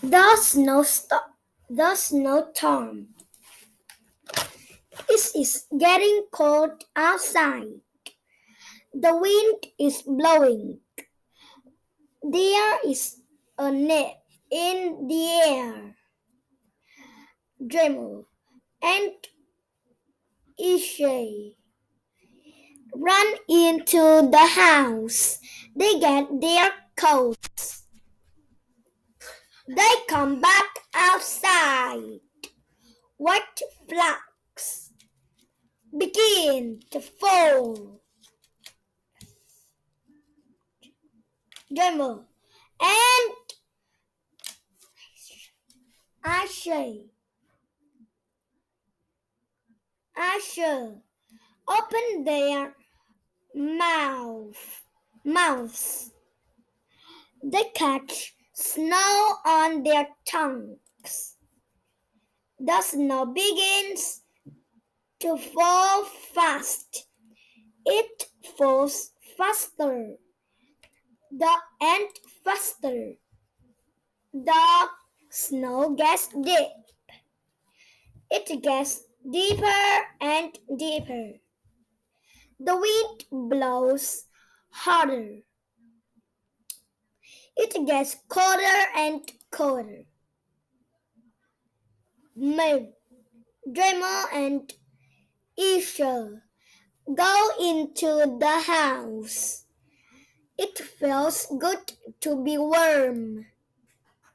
The snowstorm. It is getting cold outside. The wind is blowing. There is a net in the air. Dreamer and Ishay run into the house. They get their coats. They come back outside. White flags begin to fall. Dreamer and Asher open their mouths. They catch snow on their tongues. The snow begins to fall fast. It falls faster. And faster. The snow gets deep. It gets deeper and deeper. The wind blows harder. It gets colder and colder. Dreamer and Isha go into the house. It feels good to be warm.